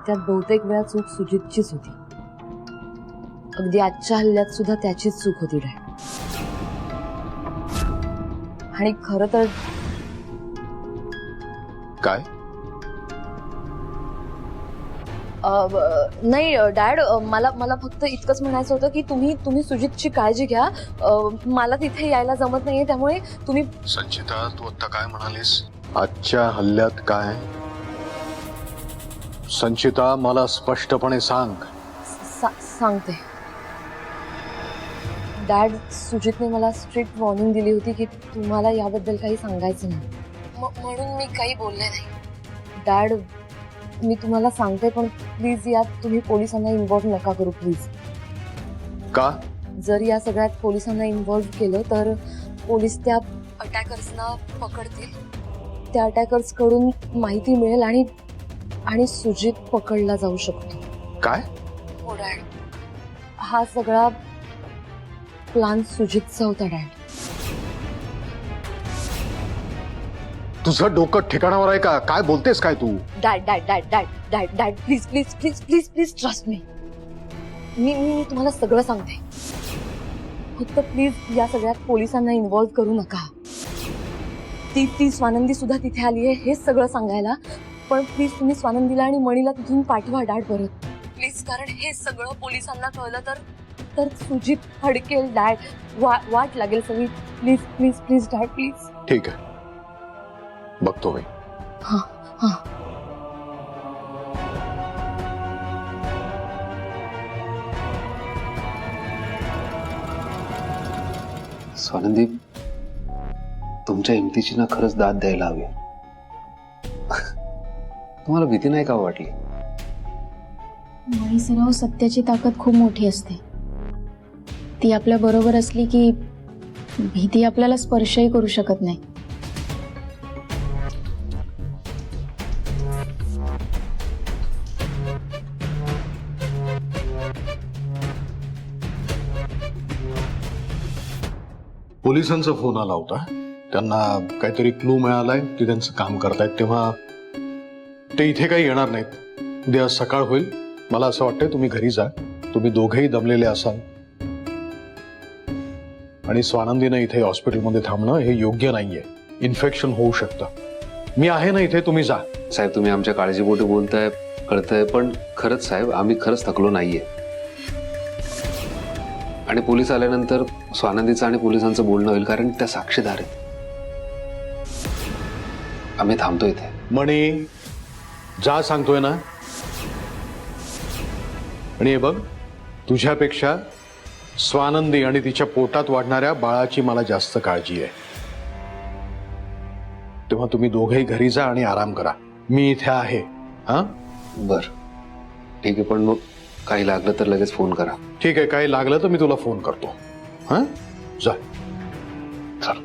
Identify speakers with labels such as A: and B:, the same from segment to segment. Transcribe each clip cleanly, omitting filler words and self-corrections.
A: त्यात बहुतेक वेळा चूक सुजितचीच होती. अगदी आजच्या हल्ल्यात सुद्धा त्याचीच चूक होती डॅड. आणि खरं तर
B: काय?
A: नाही डॅड, मला फक्त इतकंच म्हणायचं होतं की तुम्ही सुजितची काळजी घ्या. मला तिथे यायला जमत नाहीये, त्यामुळे तुम्ही.
B: संचिता, तू आता काय म्हणालीस? आजच्या हल्ल्यात काय? संचिता, मला स्पष्टपणे सांग.
A: सांगते डॅड. सुजितने मला स्ट्रिक्ट वॉर्निंग दिली होती की तुम्हाला याबद्दल काही सांगायचं नाही, म्हणून मी काही बोलले नाही. डॅड, मी तुम्हाला सांगते, पण प्लीज यात तुम्ही पोलिसांना इन्व्हॉल्व नका करू प्लीज.
B: का?
A: जर या सगळ्यात पोलिसांना इन्व्हॉल्व केलं तर पोलीस त्या अटॅकर्सना पकडतील. त्या अटॅकर्स कडून माहिती मिळेल आणि सुजित पकडला जाऊ शकतो.
B: काय?
A: हो डॅड, हा सगळा प्लान सुजितचा होता डॅड.
B: तुझं डोकं ठिकाणावर आहे का? काय बोलतेस काय तू?
A: Dad dad dad dad dad dad please please please please please trust me. मी तुम्हाला सगळं सांगते. फक्त प्लीज या सगळ्यात पोलिसांना इन्व्हॉल्व करू नका. ती स्वानंदी सुद्धा तिथे आली आहे हे सगळं सांगायला. पण प्लीज तुम्ही स्वानंदीला आणि मणीला तिथून पाठवा डॅड परत प्लीज. कारण हे सगळं पोलिसांना कळलं तर सुजित हडकेल डॅड. वाट लागेल सगळी. Please please please dad please.
B: ठीक आहे, बघतो मी.
A: हां हां.
C: स्वानंदी, तुमच्या हिमतीची ना खरंच दाद द्यायला हवी. तुम्हाला भीती नाही का वाटली?
D: मणी सराव, सत्याची ताकद खूप मोठी असते. ती आपल्या बरोबर असली की भीती आपल्याला स्पर्शही करू शकत नाही.
B: पोलिसांचा फोन आला होता. त्यांना काहीतरी क्लू मिळालाय की त्यांचं काम करतायत, तेव्हा ते इथे काही येणार नाहीत. उद्या सकाळ होईल. मला असं वाटतंय तुम्ही घरी जा. तुम्ही दोघेही दमलेले असाल आणि स्वानंदीनं इथे हॉस्पिटलमध्ये थांबणं हे योग्य नाहीये. इन्फेक्शन होऊ शकतं. मी आहे ना इथे, तुम्ही जा.
C: साहेब, तुम्ही आमच्या काळजीपोटी बोलताय कळतंय, पण खरंच साहेब, आम्ही खरंच थकलो नाहीये. आणि पोलीस आल्यानंतर स्वानंदीचं आणि पोलिसांचं बोलणं होईल, कारण त्या साक्षीदार आहेत. आम्ही थांबतो इथे.
B: मणी, जा सांगतोय ना. आणि हे बघ, तुझ्यापेक्षा स्वानंदी आणि तिच्या पोटात वाढणाऱ्या बाळाची मला जास्त काळजी आहे. तेव्हा तुम्ही दोघेही घरी जा आणि आराम करा. मी इथे आहे. हा,
C: बर, ठीक आहे. पण मग काही लागलं तर लगेच फोन करा.
B: ठीक आहे, काही लागलं तर मी तुला फोन करतो. हा, जा.
C: चल.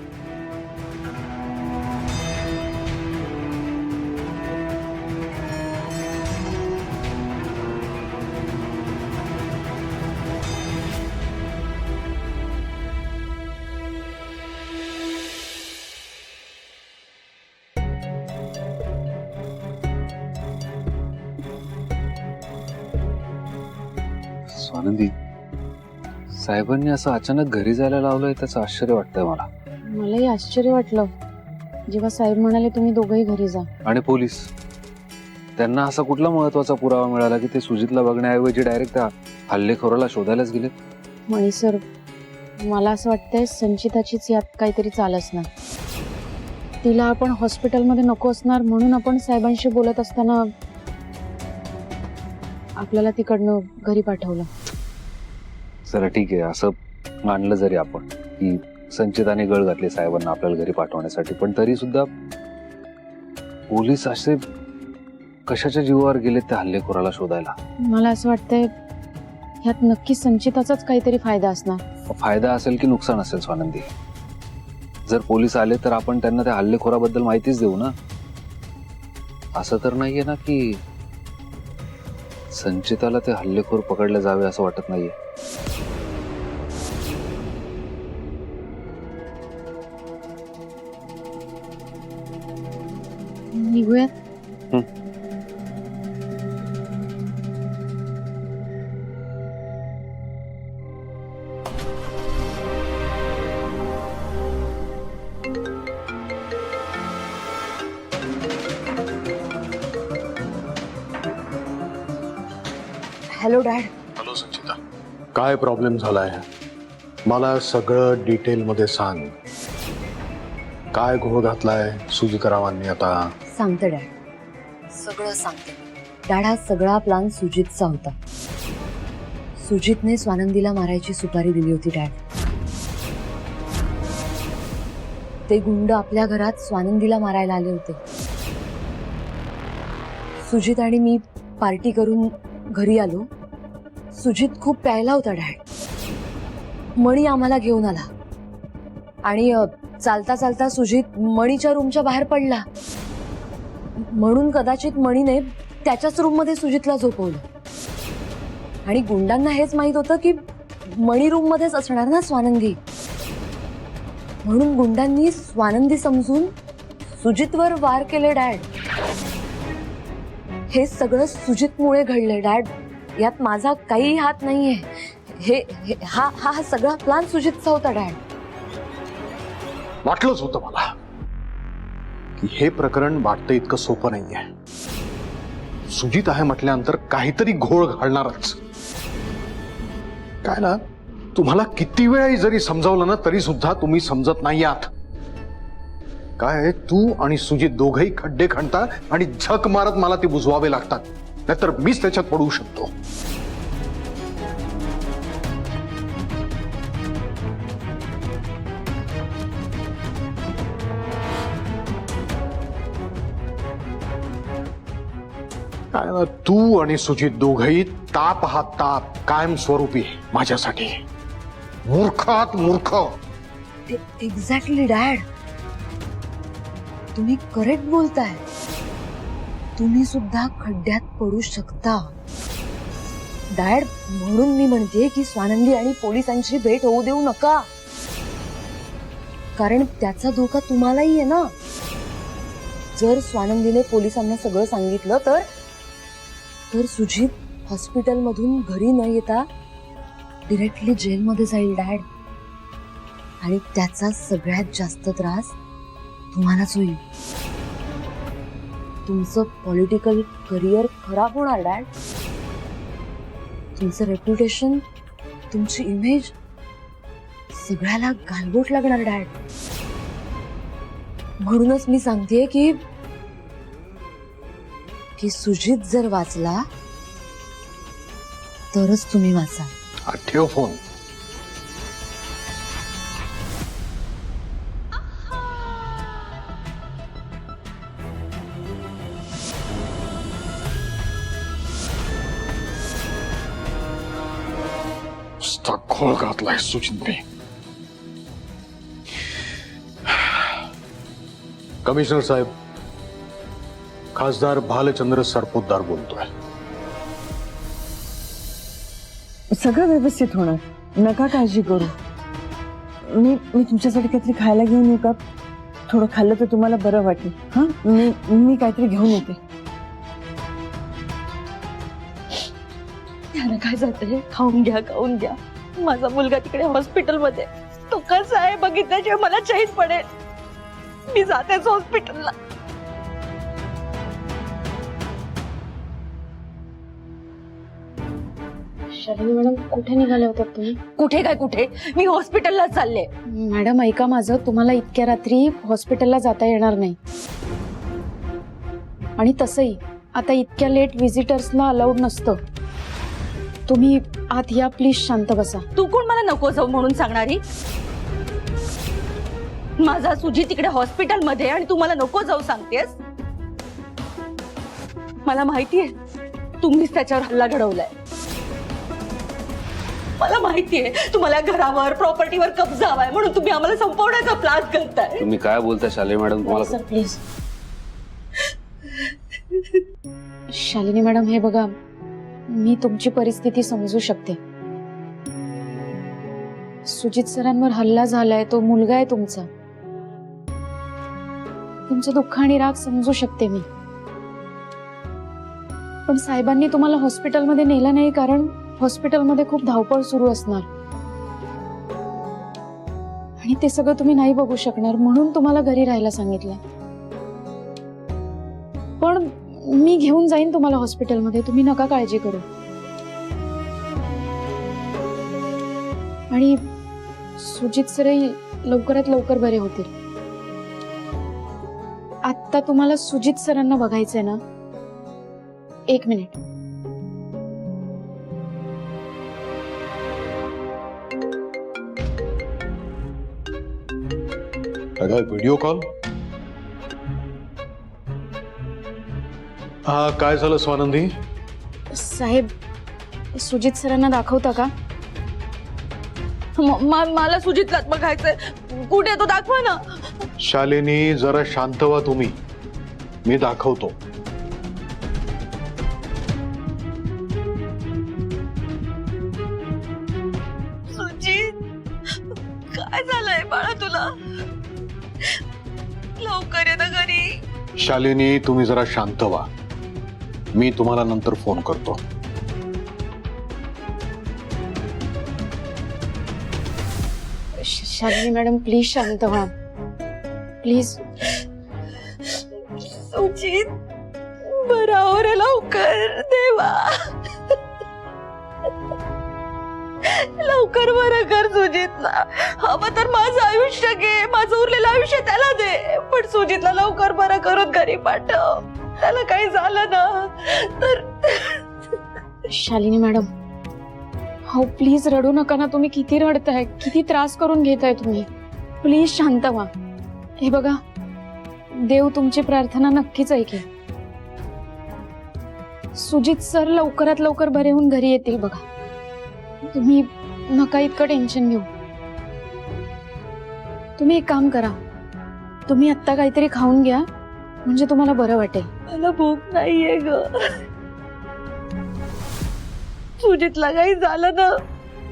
C: स्वानंदी, साहेबांनी असं अचानक घरी जायला लावलंय त्याचं आश्चर्य वाटतंय मला.
D: मलाही आश्चर्य वाटलं जेव्हा साहेब म्हणाले तुम्ही दोघंही घरी जा.
C: आणि पोलीस, त्यांना असा कुठला महत्वाचा पुरावा मिळाला की ते सुजितला बघण्याऐवजी डायरेक्ट त्या हल्लेखोराला शोधायलाच गेलेत?
D: मणी सर, मला असं वाटतंय संचिताचीच यात काहीतरी चाल असणार. तिला आपण हॉस्पिटलमध्ये नको असणार म्हणून आपण साहेबांशी बोलत असताना आपल्याला तिकडनं घरी पाठवलं.
C: चला ठीक आहे, असं मानलं जरी आपण की संचिताने गळ घातली साहेबांना आपल्याला घरी पाठवण्यासाठी, पण तरी सुद्धा पोलीस असे कशाच्या जीवावर गेले त्या हल्लेखोराला शोधायला?
D: मला असं वाटतंय ह्यात नक्की संचिताचाच काहीतरी फायदा असणार.
C: फायदा असेल की नुकसान असेल स्वानंदी? जर पोलीस आले तर आपण त्यांना त्या हल्लेखोराबद्दल माहितीच देऊ ना. असं तर नाहीये ना की संचिताला ते हल्लेखोर पकडले जावे असं वाटत नाहीये.
D: निघूयात.
A: Hello dad.
B: हॅलो संचिता, काय प्रॉब्लेम झालाय मला सगळं डिटेल मध्ये सांग. काय घोळ घातलाय सुजितरावांनी आता?
A: सांगते डॅड, सगळं सांगते. डॅड, हा सगळा प्लान सुजितचा होता. सुजितने स्वानंदीला मारायची सुपारी दिली होती डॅड. ते गुंड आपल्या घरात स्वानंदीला मारायला आले होते. सुजित आणि मी पार्टी करून घरी आलो. सुजित खूप प्यायला होता डॅड. मणी आम्हाला घेऊन आला आणि चालता चालता सुजित मणीच्या रूमच्या बाहेर पडला. म्हणून कदाचित मणीने त्याच्याच रूम मध्ये सुजितला झोपवलं. आणि गुंडांना हेच माहित होतं की मणी रूम मध्येच असणार ना स्वानंदी. म्हणून गुंडांनी स्वानंदी समजून सुजितवर वार केले डॅड. हे सगळं सुजितमुळे घडलंय डॅड. यात माझा काही हात नाहीये. हा सगळा प्लान सुजितचा होता डॅड.
B: वाटलंच होतं मला की हे प्रकरण वाटतं इतकं सोपं नाहीये. सुजित आहे म्हटल्यानंतर काहीतरी घोळ घालणारच. काय ना, तुम्हाला किती वेळा जरी समजावलं ना तरी सुद्धा तुम्ही समजत नाही आहात. काय तू आणि सुजित दोघही खड्डे खणता आणि झक मारत मला ते बुजवावे लागतात, नाहीतर मीच त्याच्यात पडू शकतो. काय ना, तू आणि सुजित दोघही ताप हा ताप कायमस्वरूपी माझ्यासाठी. मूर्खात मूर्ख.
A: एक्झॅक्टली डॅड, तुम्ही करेक्ट बोलताय. तुम्ही सुद्धा खड्ड्यात पडू शकता डॅड. म्हणून मी म्हणते की स्वानंदी आणि पोलिसांची भेट होऊ देऊ नका, कारण त्याचा धोका तुम्हालाही आहे ना. जर स्वानंदीने पोलिसांना सगळं सांगितलं तर सुजित हॉस्पिटलमधून घरी न येता डिरेक्टली जेलमध्ये जाईल डॅड. आणि त्याचा सगळ्यात जास्त त्रास तुम्हालाच होईल. तुमचं पॉलिटिकल करिअर खराब होणार डॅड. तुमचं रेप्युटेशन, तुमची इमेज सगळ्याला गालबोट लागणार डॅड. म्हणूनच मी सांगतेय की सुजित जर वाचला तरच तुम्ही वाचा.
B: ठेव फोन. नुसता घोळ घातलाय सुजितने. कमिशनर साहेब, खासदार भालचंद्र सरपोतदार बोलतोय.
E: सगळं व्यवस्थित होणार, नका काळजी करू. मी तुमच्यासाठी काहीतरी खायला घेऊन येऊ का? थोडं खाल्लं तर तुम्हाला बरं वाटेल. हा, मी काहीतरी घेऊन येते.
A: त्याला काय जातंय? खाऊन घ्या. माझा मुलगा तिकडे हॉस्पिटलमध्ये, तो कसा आहे बघितल्याशिवाय मला चैन पडेल. मी जातेच हॉस्पिटलला.
D: शालिनी मॅडम, कुठे निघाले होतात तुम्ही?
A: कुठे मी हॉस्पिटलला चालले.
D: मॅडम ऐका माझं, तुम्हाला इतक्या रात्री हॉस्पिटलला जाता येणार नाही. आणि तसंही आता इतक्या लेट व्हिजिटर्सना अलाउड नसतं. तुम्ही आत या प्लीज. शांत बसा.
A: तू कोण मला नको जाऊ म्हणून सांगणारी? माझा सुजी तिकडे हॉस्पिटलमध्ये आणि तू मला नको जाऊ सांगतेस? मला माहितीये तुम्हीच त्याच्यावर हल्ला घडवलाय. मला माहितीये तुम्हाला घरावर, प्रॉपर्टीवर कब्जा हवाय म्हणून तुम्ही आम्हाला संपवण्याचा प्लॅन करताय.
C: तुम्ही काय बोलताय शालिनी मॅडम? तुम्हाला
D: सर प्लीज. शालिनी मॅडम, हे बघा, मी तुमची परिस्थिती समजू शकते. सुजित सरांवर हल्ला झालाय, तो मुलगा आहे तुमचा. तुमचं दुःख आणि राग समजू शकते मी. पण साहेबांनी तुम्हाला हॉस्पिटलमध्ये नेलं नाही कारण हॉस्पिटलमध्ये खूप धावपळ सुरू असणार आणि ते सगळं तुम्ही नाही बघू शकणार, म्हणून तुम्हाला घरी राहायला सांगितलंय. पण मी घेऊन जाईन तुम्हाला हॉस्पिटलमध्ये, तुम्ही नका काळजी करू. आणि सुजित सरही लवकरात लवकर बरे होतील. आता तुम्हाला सुजित सरांना बघायचंय ना? एक मिनिट.
B: अगं व्हिडिओ कॉल. हा काय झालं स्वानंदी?
D: साहेब, सुजित सरांना दाखवता का?
A: मला सुजितलाच बघायचंय. कुठे तो दाखवा ना.
B: शालिनी जरा शांत व्हा तुम्ही, मी दाखवतो.
A: सुजित, काय झालंय बाळा तुला? लवकर ये ना घरी.
B: शालिनी तुम्ही जरा शांत व्हा, मी तुम्हाला नंतर फोन करतो.
D: शालिनी मॅडम, प्लीज शांत व्हा, प्लीज.
A: सुजित बरा हो रे लवकर देवा. लवकर बरं कर सुजितला. हवं तर माझं आयुष्य घे, माझं उरलेलं आयुष्य त्याला दे, पण सुजितला लवकर बरं करून घरी पाठव. त्याला काही झालं ना तर.
D: शालिनी मॅडम, हो प्लीज रडू नका ना. तुम्ही किती रडताय, किती त्रास करून घेताय तुम्ही. प्लीज शांत व्हा. हे बघा, देव तुमची प्रार्थना नक्कीच ऐकेल. सुजित सर लवकरात लवकर बरे होऊन घरी येतील बघा. तुम्ही नका इतकं टेन्शन घेऊ. तुम्ही एक काम करा, तुम्ही आत्ता काहीतरी खाऊन घ्या, म्हणजे तुम्हाला बरं वाटेल.
A: मला भूक नाहीये ग. सुजितला काही झालं ना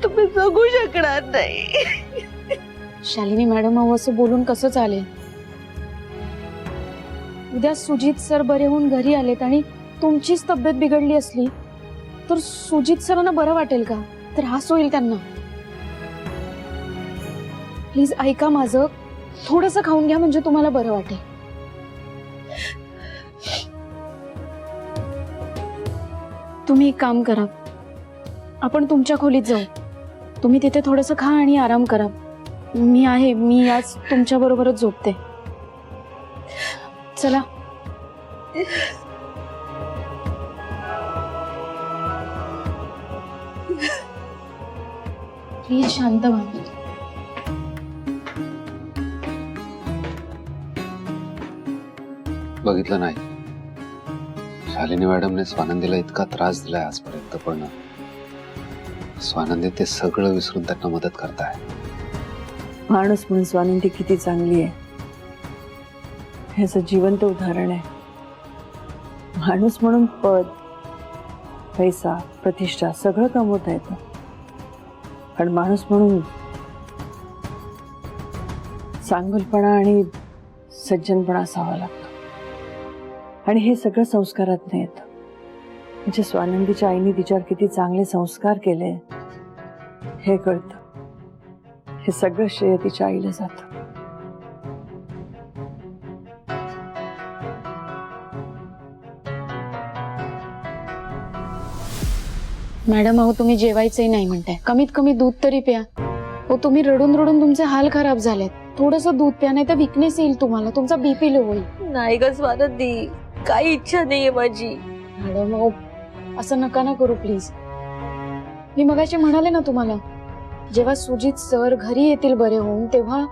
A: तुम्ही जगू शकणार नाही.
D: शालिनी मॅडम, अहो असं बोलून कसं चालेल? उद्या सुजित सर बरे होऊन घरी आलेत आणि तुमचीच तब्येत बिघडली असली तर सुजित सरांना बरं वाटेल का? त्रास होईल त्यांना. प्लीज ऐका माझं, थोडंसं खाऊन घ्या, म्हणजे तुम्हाला बरं वाटेल. तुम्ही एक काम करा, आपण तुमच्या खोलीत जाऊ. तुम्ही तिथे थोडंसं खा आणि आराम करा. मी आहे, मी आज तुमच्या बरोबरच झोपते. चला. प्लीज शांत व्हा.
C: बघितलं नाही, शालिनी मॅडमने स्वानंदीला इतका त्रास दिलाय आजपर्यंत, पण स्वानंदी ते सगळं विसरून त्यांना मदत करताय.
E: माणूस म्हणून स्वानंदी किती चांगली आहे, ह्याचं जिवंत उदाहरण आहे. माणूस म्हणून पद, पैसा, प्रतिष्ठा सगळं कमवता येतं, पण माणूस म्हणून चांगुलपणा आणि सज्जनपणा असावा लागतो. आणि हे सगळं संस्कारातनं येतं. म्हणजे स्वानंदीच्या आईने तिच्यावर किती चांगले संस्कार केले हे कळतं. हे सगळं श्रेय तिच्या आईला जातं.
D: मॅडम, अहो तुम्ही जेवायचंही नाही म्हणताय, कमीत कमी दूध तरी प्या. हो, तुम्ही रडून रडून तुमचे हाल खराब झालेत. थोडंसं दूध प्या, नाही तर विकनेस येईल तुम्हाला, तुमचा बीपी लो होईल.
A: नाही ग स्वानंदी, काही इच्छा नाहीये माझी.
D: मॅडम, अहो असं नका ना करू प्लीज. मी मगाशी म्हणाले ना तुम्हाला, जेव्हा सुजित सर घरी येतील बरे होऊन, तेव्हा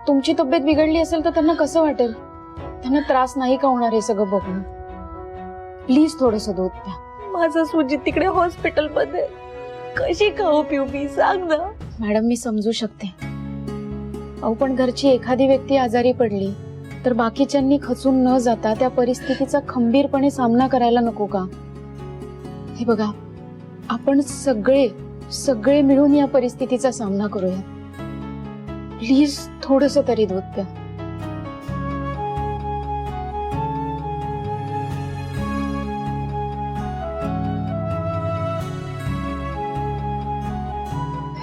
D: तुमची तब्येत बिघडली असेल तर त्यांना कसं वाटेल? त्यांना त्रास नाही का होणार हे सगळं बघून? प्लीज थोडंसं दूध प्या.
A: माझं सुजित तिकडे हॉस्पिटल मध्ये, कशी खाऊ पिऊ मी सांग ना.
D: मॅडम, मी समजू शकते. अहो पण घरची एखादी व्यक्ती आजारी पडली तर बाकीच्यांनी खचून न जाता त्या परिस्थितीचा खंबीरपणे सामना करायला नको का? हे बघा, आपण सगळे मिळून या परिस्थितीचा सामना करूया. प्लीज थोडंसं तरी दूध प्या.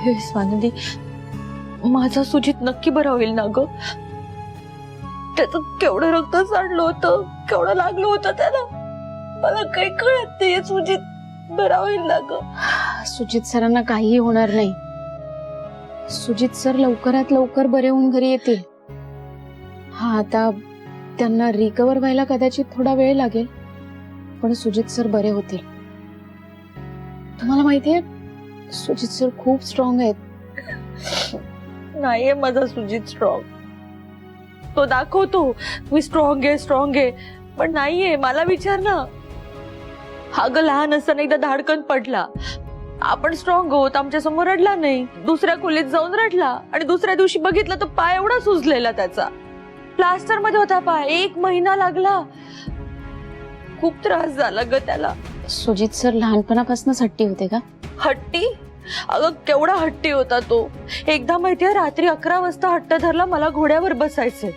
A: हे स्वानंदी, माझा सुजित नक्की बरा होईल ना ग? त्याचं केवढं रक्त सांडलं होतं, केवढं लागलं होतं त्याला. मला काही कळत नाही. सुजित बरा होईल ना ग?
D: सुजित सरांना काहीही होणार नाही. सुजित सर लवकरात लवकर बरे होऊन घरी येतील. हा, आता त्यांना रिकवर व्हायला कदाचित थोडा वेळ लागेल, पण सुजित सर बरे होतील. तुम्हाला माहितीये, सुजित सर खूप स्ट्रॉंग आहेत.
A: नाहीये माझा सुजित स्ट्रॉंग. तो दाखवतो मी स्ट्रॉंग आहे, पण नाहीये. मला विचार ना. अगं लहान असताना एकदा धाडकन पडला. आपण स्ट्रॉंग आहोत, आमच्या समोर रडला नाही. दुसऱ्या खोलीत जाऊन रडला आणि दुसऱ्या दिवशी बघितलं तर पाय एवढा सुजलेला त्याचा. प्लास्टर मध्ये होता पाय. 1 महिना लागला. खूप त्रास झाला ग त्याला.
D: सुजित सर लहानपणापासूनच हट्टी होते का?
A: हट्टी? अगं केवढा हट्टी होता तो. एकदा माहितीये, रात्री 11 वाजता हट्ट धरला मला घोड्यावर बसायचे.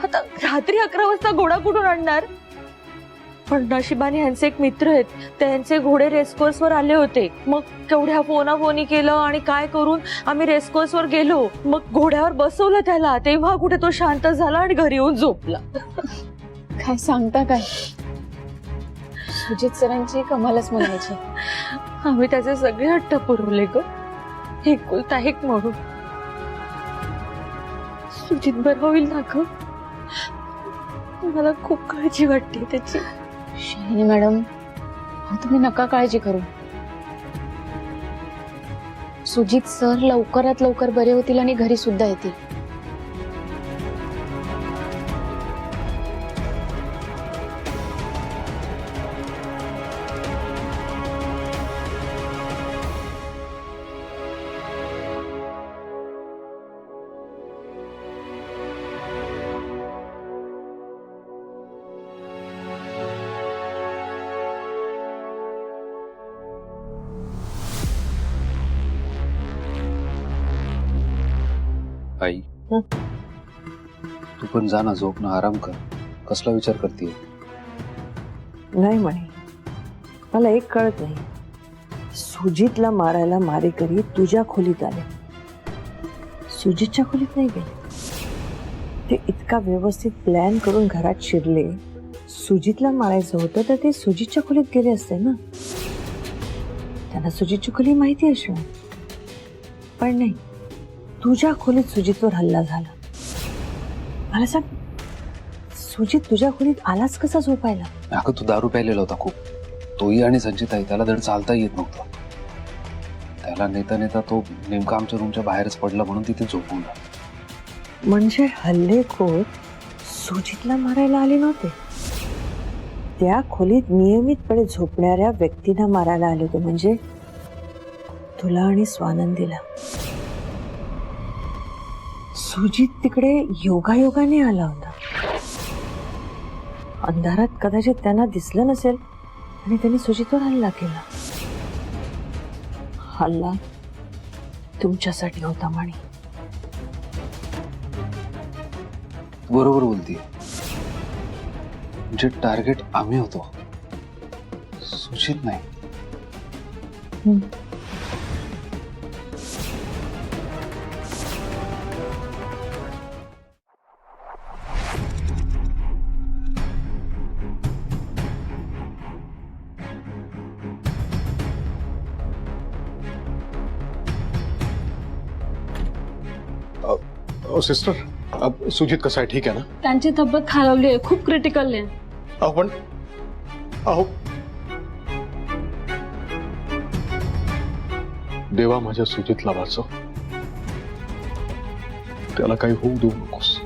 A: आता रात्री 11 वाजता घोडा कुठून आणणार? पण नशिबाने ह्यांचे एक मित्र आहेत, त्यांचे घोडे रेसकोर्स वर आले होते. मग केवढ्या फोनाफोनी केलं आणि काय करून आम्ही रेसकोर्स वर गेलो. मग घोड्यावर बसवलं त्याला. तेव्हा कुठे तो शांत झाला आणि घरी येऊन झोपला.
D: काय सांगता काय? सुजित सरांची कमालच म्हणायची.
A: आम्ही त्याचे सगळे हट्ट पुरवले ग, एकुलता एक म्हणून. सुजित बरं होईल ना ग? मला खूप काळजी वाटते त्याची.
D: शालिनी मॅडम, तुम्ही नका काळजी करू. सुजित सर लवकरात लवकर बरे होतील आणि घरी सुद्धा येतील.
C: आई, तू पण जा ना, झोप ना, आराम कर. कसला विचार करते?
E: नाही म्हणे, मला एक कळत नाही. सुजितला मारायला मारेकरी तुझ्या खोलीत आले, सुजितच्या खोलीत नाही गेले. ते इतका व्यवस्थित प्लॅन करून घरात शिरले. सुजितला मारायचं होतं तर ते सुजितच्या खोलीत गेले असते ना. त्यांना सुजितची खोली माहिती असणार, पण नाही, तुझ्या खोलीत सुजितवर हल्ला झाला. मला सांग, सुजित तुझ्या खोलीत आलाच कसा झोपायला?
C: अगं तू दारू प्यायलेला होता खूप. तोही आणि संचिताई, त्याला धड चालता येत नव्हतं. त्याला नेता नेता तो नेमका आमच्या रूमच्या बाहेरच पडला, म्हणून तिथे झोपून राहिला.
E: म्हणजे हल्लेखोर सुजितला मारायला आले नव्हते, त्या खोलीत नियमितपणे झोपणाऱ्या व्यक्तींना मारायला आले होते. म्हणजे तुला आणि स्वानंदीला. सुजित तिकडे योगायोगाने आला होता. अंधारात कदाचित त्यांना दिसलं नसेल आणि त्यांनी सुजितवर हल्ला केला. हल्ला तुमच्यासाठी होता म्हणे.
C: बरोबर बोलतीये. म्हणजे टार्गेट आम्ही होतो, सुजित नाही.
B: सिस्टर, सुजित कसा आहे? ठीक आहे ना?
F: त्यांची तब्येत खालावली आहे, खूप क्रिटिकल आहे.
B: पण अहो, देवा माझ्या सुजितला वाचव, त्याला काही होऊ देऊ नकोस.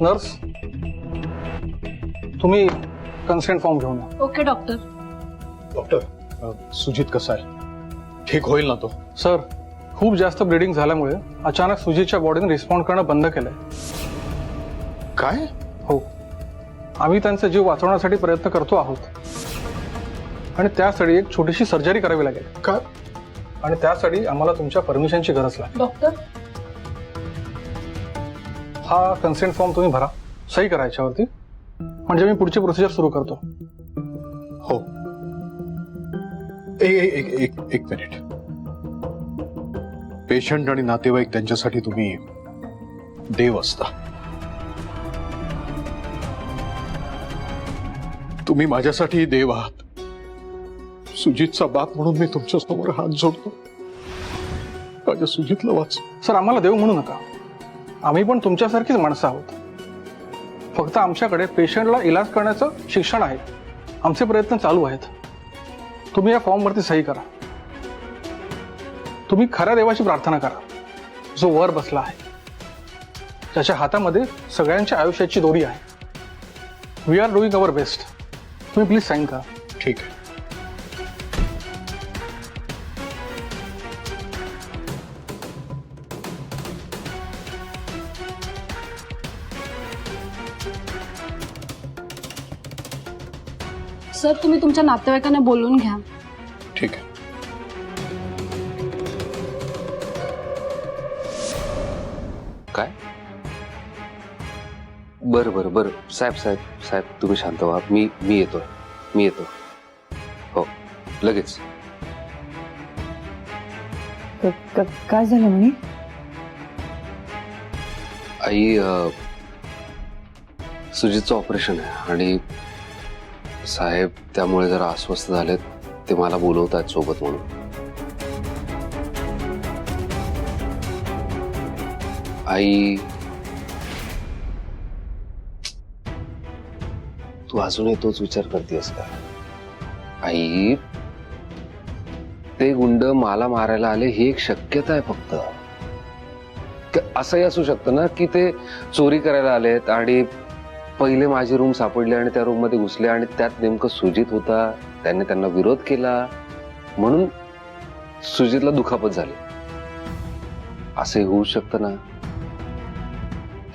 G: नर्स, तुम्ही कन्सेंट फॉर्म घेऊन या.
F: Okay doctor.
B: डॉक्टर, सुजित कसा आहे? ठीक होईल ना तो?
G: सर, खूप जास्त ब्लिडिंग झाल्यामुळे अचानक सुजितच्या बॉडीने रिस्पॉन्ड करणं बंद केलंय.
B: काय?
G: हो, आम्ही त्यांचा जीव वाचवण्यासाठी प्रयत्न करतो आहोत आणि त्यासाठी एक छोटीशी सर्जरी करावी लागेल.
B: का?
G: आणि त्यासाठी आम्हाला तुमच्या परमिशनची गरज लागेल.
F: डॉक्टर
G: हा कन्सेंट फॉर्म तुम्ही भरा, सही करा याच्यावरती, म्हणजे मी पुढची प्रोसिजर सुरू करतो.
B: हो. एक मिनिट. पेशंट आणि नातेवाईक त्यांच्यासाठी तुम्ही देव असता. तुम्ही माझ्यासाठी देव आहात. सुजितचा बाप म्हणून मी तुमच्या समोर हात जोडतो. माझ्या सुजितला वाच.
G: सर, आम्हाला देव म्हणू नका. आम्ही पण तुमच्यासारखीच माणसं आहोत. फक्त आमच्याकडे पेशंटला इलाज करण्याचं शिक्षण आहे. आमचे प्रयत्न चालू आहेत. तुम्ही या फॉर्मवरती सही करा. तुम्ही खऱ्या देवाची प्रार्थना करा, जो वर बसला आहे, ज्याच्या हातामध्ये सगळ्यांच्या आयुष्याची दोरी आहे. We are doing our best. तुम्ही प्लीज साईन करा.
B: ठीक आहे.
F: सर, तुम्ही तुमच्या नातेवाईकांना बोलवून घ्या.
B: ठीक आहे.
C: काय? बरं बरं बरं, साहेब साहेब साहेब तुम्ही शांत व्हा. मी येतो. हो, लगेच.
E: काय झालं म्हणे?
C: आई, सुजितचं ऑपरेशन आहे आणि साहेब त्यामुळे जरा अस्वस्थ झालेत. ते मला बोलवतात सोबत म्हणून. आई, तू अजूनही तोच विचार करतेस का? आई, ते गुंड मला मारायला आले ही एक शक्यता आहे फक्त. असंही असू शकतं ना की ते चोरी करायला आलेत आणि पहिले माझी रूम सापडली आणि त्या रूम मध्ये घुसले आणि त्यात नेमकं सुजित होता. त्याने त्यांना विरोध केला म्हणून सुजितला दुखापत झाली. असंही होऊ शकतं ना.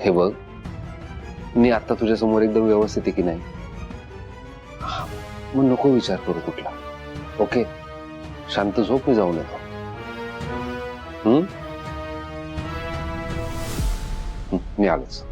C: हे बघ, मी आता तुझ्या समोर एकदम व्यवस्थित आहे की नाही, मग नको विचार करू कुठला. ओके, शांत झोप. मी जाऊन येतो. मी आलोच.